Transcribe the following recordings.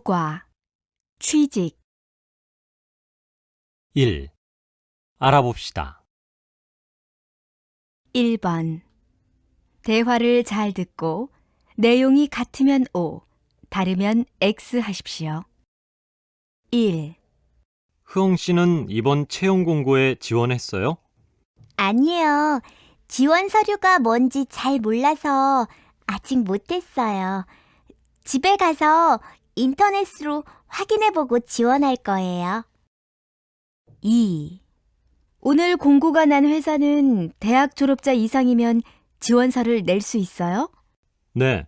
교과, 취직. 1. 알아봅시다. 1번. 대화를 잘 듣고 내용이 같으면 O, 다르면 X 하십시오. 1. 흐엉 씨는 이번 채용 공고에 지원했어요? 아니요. 지원 서류가 뭔지 잘 몰라서 아직 못했어요. 집에 가서 인터넷으로 확인해보고 지원할 거예요. 2. 오늘 공고가 난 회사는 대학 졸업자 이상이면 지원서를 낼 수 있어요? 네.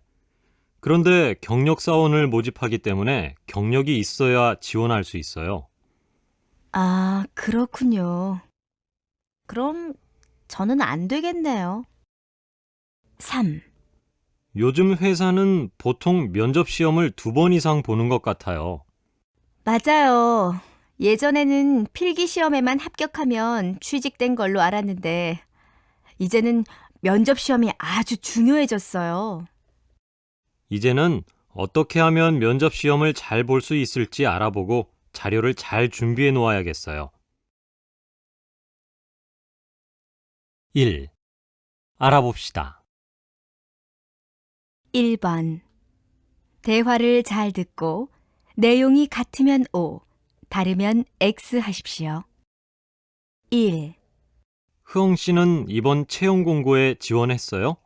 그런데 경력 사원을 모집하기 때문에 경력이 있어야 지원할 수 있어요. 아, 그렇군요. 그럼 저는 안 되겠네요. 3. 요즘 회사는 보통 면접 시험을 2번 이상 보는 것 같아요. 맞아요. 예전에는 필기 시험에만 합격하면 취직된 걸로 알았는데, 이제는 면접 시험이 아주 중요해졌어요. 이제는 어떻게 하면 면접 시험을 잘 볼 수 있을지 알아보고 자료를 잘 준비해 놓아야겠어요. 1. 알아봅시다. 1번. 대화를 잘 듣고 내용이 같으면 O, 다르면 X 하십시오. 1. 흐엉 씨는 이번 채용 공고에 지원했어요?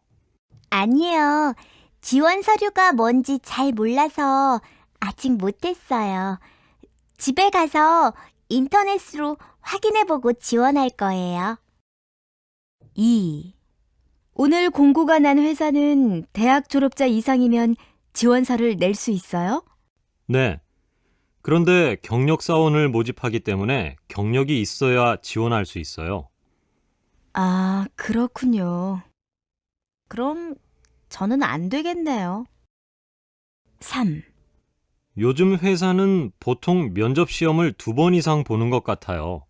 아니요. 지원 서류가 뭔지 잘 몰라서 아직 못했어요. 집에 가서 인터넷으로 확인해보고 지원할 거예요. 2. 오늘 공고가 난 회사는 대학 졸업자 이상이면 지원서를 낼 수 있어요? 네. 그런데 경력 사원을 모집하기 때문에 경력이 있어야 지원할 수 있어요. 아, 그렇군요. 그럼 저는 안 되겠네요. 3. 요즘 회사는 보통 면접 시험을 2번 이상 보는 것 같아요.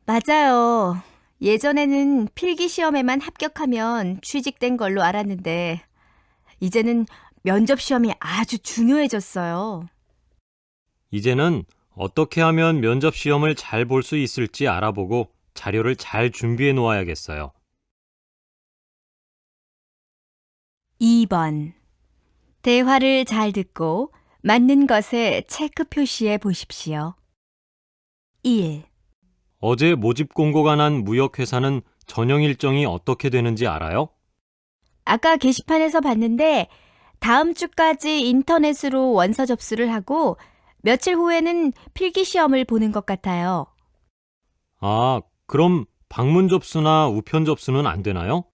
맞아요. 예전에는 필기 시험에만 합격하면 취직된 걸로 알았는데, 이제는 면접 시험이 아주 중요해졌어요. 이제는 어떻게 하면 면접 시험을 잘 볼 수 있을지 알아보고 자료를 잘 준비해 놓아야겠어요. 2번. 대화를 잘 듣고 맞는 것에 체크 표시해 보십시오. 1. 어제 모집 공고가 난 무역회사는 전형 일정이 어떻게 되는지 알아요? 아까 게시판에서 봤는데 다음 주까지 인터넷으로 원서 접수를 하고 며칠 후에는 필기 시험을 보는 것 같아요. 아, 그럼 방문 접수나 우편 접수는 안 되나요?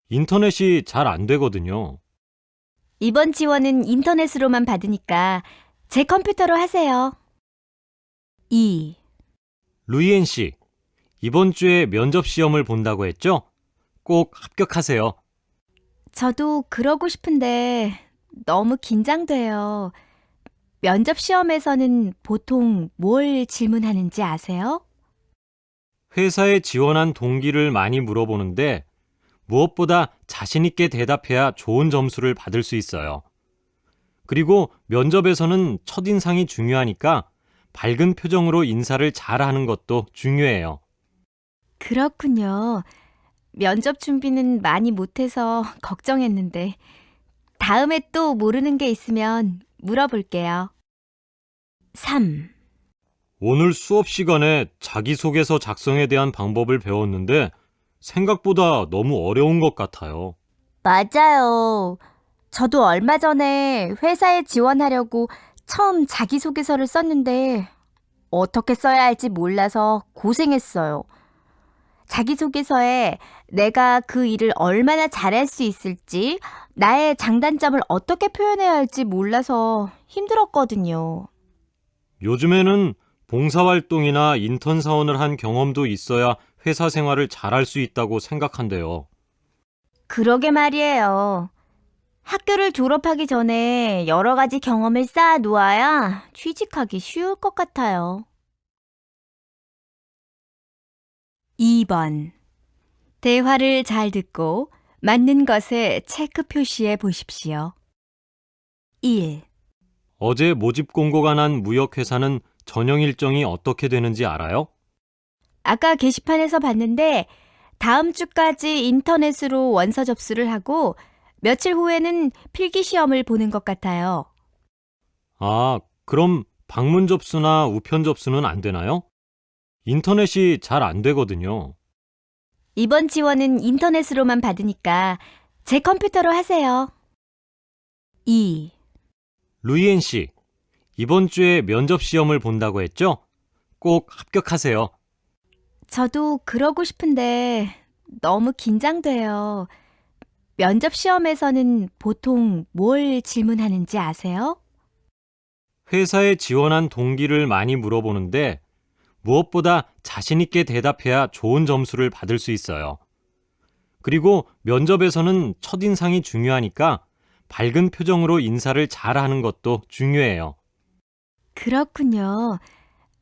인터넷이 잘 안 되거든요. 이번 지원은 인터넷으로만 받으니까 제 컴퓨터로 하세요. 2. 루이엔 씨, 이번 주에 면접 시험을 본다고 했죠? 꼭 합격하세요. 저도 그러고 싶은데 너무 긴장돼요. 면접 시험에서는 보통 뭘 질문하는지 아세요? 회사에 지원한 동기를 많이 물어보는데 무엇보다 자신 있게 대답해야 좋은 점수를 받을 수 있어요. 그리고 면접에서는 첫인상이 중요하니까 밝은 표정으로 인사를 잘하는 것도 중요해요. 그렇군요. 면접 준비는 많이 못해서 걱정했는데 다음에 또 모르는 게 있으면 물어볼게요. 3. 오늘 수업 시간에 자기소개서 작성에 대한 방법을 배웠는데 생각보다 너무 어려운 것 같아요. 맞아요. 저도 얼마 전에 회사에 지원하려고 처음 자기소개서를 썼는데 어떻게 써야 할지 몰라서 고생했어요. 자기소개서에 내가 그 일을 얼마나 잘할 수 있을지, 나의 장단점을 어떻게 표현해야 할지 몰라서 힘들었거든요. 요즘에는 봉사활동이나 인턴 사원을 한 경험도 있어야 회사 생활을 잘할 수 있다고 생각한대요. 그러게 말이에요. 학교를 졸업하기 전에 여러 가지 경험을 쌓아 놓아야 취직하기 쉬울 것 같아요. 2번. 대화를 잘 듣고 맞는 것에 체크 표시해 보십시오. 1. 어제 모집 공고가 난 무역회사는 전형 일정이 어떻게 되는지 알아요? 아까 게시판에서 봤는데 다음 주까지 인터넷으로 원서 접수를 하고 며칠 후에는 필기 시험을 보는 것 같아요. 아, 그럼 방문 접수나 우편 접수는 안 되나요? 인터넷이 잘 안 되거든요. 이번 지원은 인터넷으로만 받으니까 제 컴퓨터로 하세요. 2. 루이엔 씨, 이번 주에 면접 시험을 본다고 했죠? 꼭 합격하세요. 저도 그러고 싶은데 너무 긴장돼요. 면접 시험에서는 보통 뭘 질문하는지 아세요? 회사에 지원한 동기를 많이 물어보는데 무엇보다 자신 있게 대답해야 좋은 점수를 받을 수 있어요. 그리고 면접에서는 첫인상이 중요하니까 밝은 표정으로 인사를 잘하는 것도 중요해요. 그렇군요.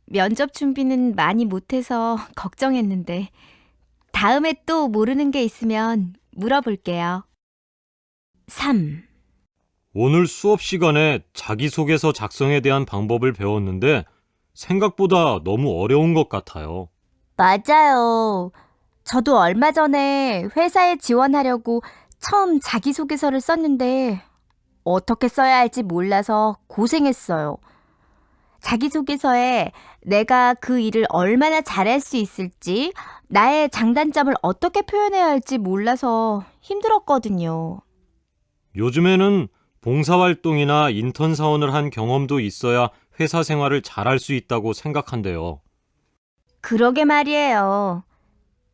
면접 준비는 많이 못해서 걱정했는데 다음에 또 모르는 게 있으면 물어볼게요. 3. 오늘 수업 시간에 자기소개서 작성에 대한 방법을 배웠는데 생각보다 너무 어려운 것 같아요. 맞아요. 저도 얼마 전에 회사에 지원하려고 처음 자기소개서를 썼는데 어떻게 써야 할지 몰라서 고생했어요. 자기소개서에 내가 그 일을 얼마나 잘할 수 있을지, 나의 장단점을 어떻게 표현해야 할지 몰라서 힘들었거든요. 요즘에는 봉사활동이나 인턴 사원을 한 경험도 있어야 회사 생활을 잘할 수 있다고 생각한대요. 그러게 말이에요.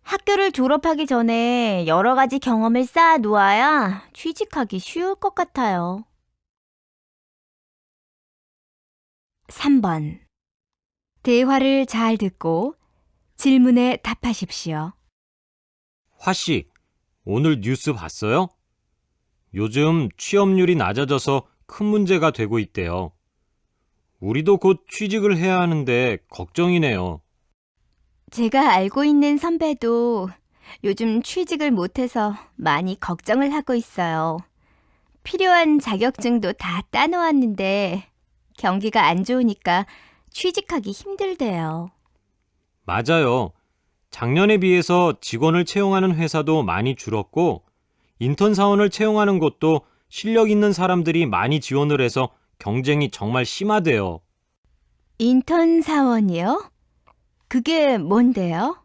학교를 졸업하기 전에 여러 가지 경험을 쌓아 놓아야 취직하기 쉬울 것 같아요. 3번. 대화를 잘 듣고 질문에 답하십시오. 화씨, 오늘 뉴스 봤어요? 요즘 취업률이 낮아져서 큰 문제가 되고 있대요. 우리도 곧 취직을 해야 하는데 걱정이네요. 제가 알고 있는 선배도 요즘 취직을 못해서 많이 걱정을 하고 있어요. 필요한 자격증도 다 따놓았는데 경기가 안 좋으니까 취직하기 힘들대요. 맞아요. 작년에 비해서 직원을 채용하는 회사도 많이 줄었고 인턴 사원을 채용하는 곳도 실력 있는 사람들이 많이 지원을 해서 경쟁이 정말 심하대요. 인턴 사원이요? 그게 뭔데요?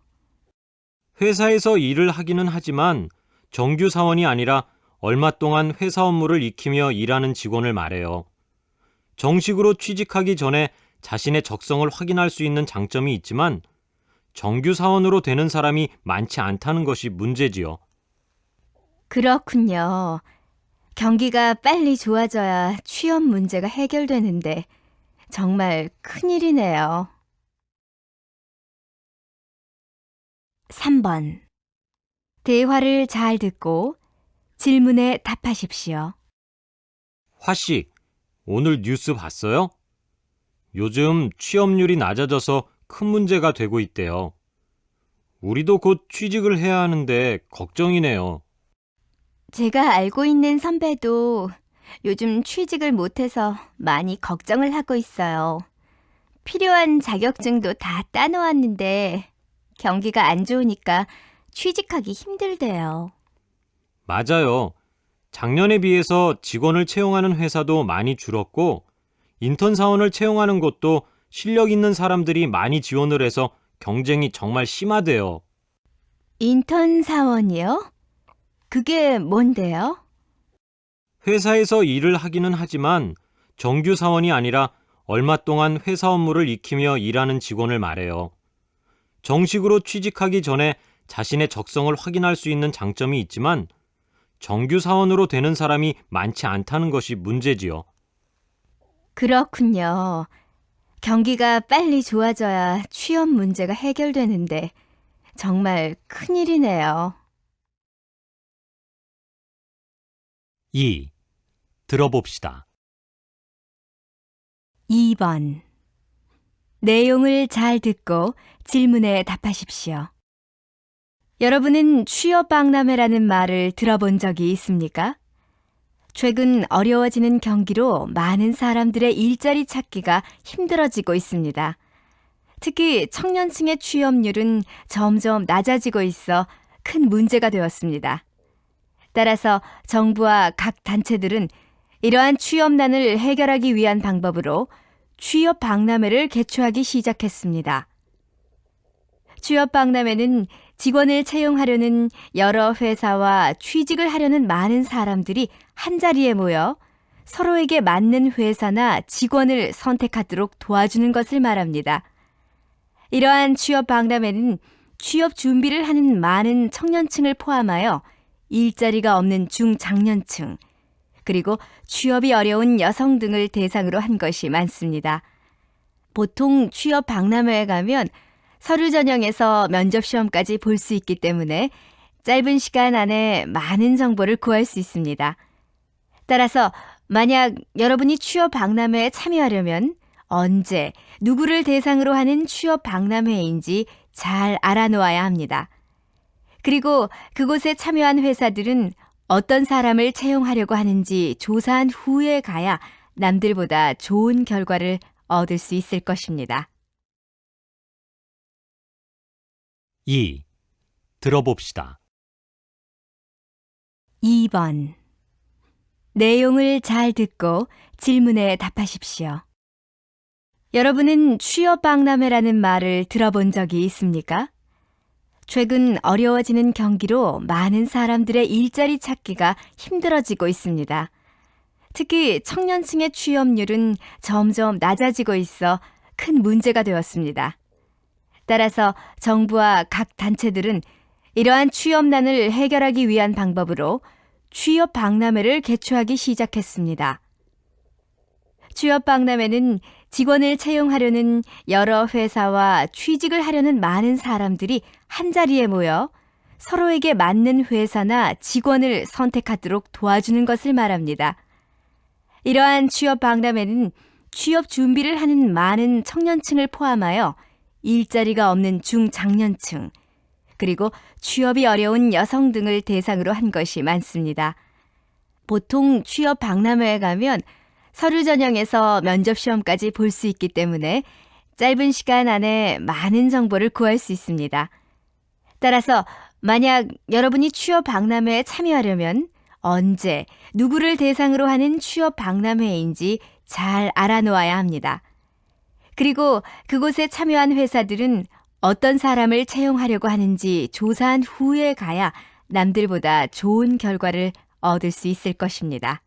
회사에서 일을 하기는 하지만 정규 사원이 아니라 얼마 동안 회사 업무를 익히며 일하는 직원을 말해요. 정식으로 취직하기 전에 자신의 적성을 확인할 수 있는 장점이 있지만 정규 사원으로 되는 사람이 많지 않다는 것이 문제지요. 그렇군요. 경기가 빨리 좋아져야 취업 문제가 해결되는데 정말 큰일이네요. 3번. 대화를 잘 듣고 질문에 답하십시오. 화씨, 오늘 뉴스 봤어요? 요즘 취업률이 낮아져서 큰 문제가 되고 있대요. 우리도 곧 취직을 해야 하는데 걱정이네요. 제가 알고 있는 선배도 요즘 취직을 못해서 많이 걱정을 하고 있어요. 필요한 자격증도 다 따놓았는데 경기가 안 좋으니까 취직하기 힘들대요. 맞아요. 작년에 비해서 직원을 채용하는 회사도 많이 줄었고 인턴 사원을 채용하는 곳도 실력 있는 사람들이 많이 지원을 해서 경쟁이 정말 심하대요. 인턴 사원이요? 그게 뭔데요? 회사에서 일을 하기는 하지만 정규 사원이 아니라 얼마 동안 회사 업무를 익히며 일하는 직원을 말해요. 정식으로 취직하기 전에 자신의 적성을 확인할 수 있는 장점이 있지만 정규 사원으로 되는 사람이 많지 않다는 것이 문제지요. 그렇군요. 경기가 빨리 좋아져야 취업 문제가 해결되는데 정말 큰일이네요. 2. 들어봅시다. 2번. 내용을 잘 듣고 질문에 답하십시오. 여러분은 취업 박람회라는 말을 들어본 적이 있습니까? 최근 어려워지는 경기로 많은 사람들의 일자리 찾기가 힘들어지고 있습니다. 특히 청년층의 취업률은 점점 낮아지고 있어 큰 문제가 되었습니다. 따라서 정부와 각 단체들은 이러한 취업난을 해결하기 위한 방법으로 취업 박람회를 개최하기 시작했습니다. 취업 박람회는 직원을 채용하려는 여러 회사와 취직을 하려는 많은 사람들이 한자리에 모여 서로에게 맞는 회사나 직원을 선택하도록 도와주는 것을 말합니다. 이러한 취업 박람회는 취업 준비를 하는 많은 청년층을 포함하여 일자리가 없는 중장년층, 그리고 취업이 어려운 여성 등을 대상으로 한 것이 많습니다. 보통 취업 박람회에 가면 서류 전형에서 면접 시험까지 볼 수 있기 때문에 짧은 시간 안에 많은 정보를 구할 수 있습니다. 따라서 만약 여러분이 취업 박람회에 참여하려면 언제, 누구를 대상으로 하는 취업 박람회인지 잘 알아놓아야 합니다. 그리고 그곳에 참여한 회사들은 어떤 사람을 채용하려고 하는지 조사한 후에 가야 남들보다 좋은 결과를 얻을 수 있을 것입니다. 2. 들어봅시다. 2번. 내용을 잘 듣고 질문에 답하십시오. 여러분은 취업 박람회라는 말을 들어본 적이 있습니까? 최근 어려워지는 경기로 많은 사람들의 일자리 찾기가 힘들어지고 있습니다. 특히 청년층의 취업률은 점점 낮아지고 있어 큰 문제가 되었습니다. 따라서 정부와 각 단체들은 이러한 취업난을 해결하기 위한 방법으로 취업 박람회를 개최하기 시작했습니다. 취업 박람회는 직원을 채용하려는 여러 회사와 취직을 하려는 많은 사람들이 한자리에 모여 서로에게 맞는 회사나 직원을 선택하도록 도와주는 것을 말합니다. 이러한 취업 박람회는 취업 준비를 하는 많은 청년층을 포함하여 일자리가 없는 중장년층, 그리고 취업이 어려운 여성 등을 대상으로 한 것이 많습니다. 보통 취업 박람회에 가면 서류 전형에서 면접 시험까지 볼 수 있기 때문에 짧은 시간 안에 많은 정보를 구할 수 있습니다. 따라서 만약 여러분이 취업 박람회에 참여하려면 언제, 누구를 대상으로 하는 취업 박람회인지 잘 알아놓아야 합니다. 그리고 그곳에 참여한 회사들은 어떤 사람을 채용하려고 하는지 조사한 후에 가야 남들보다 좋은 결과를 얻을 수 있을 것입니다.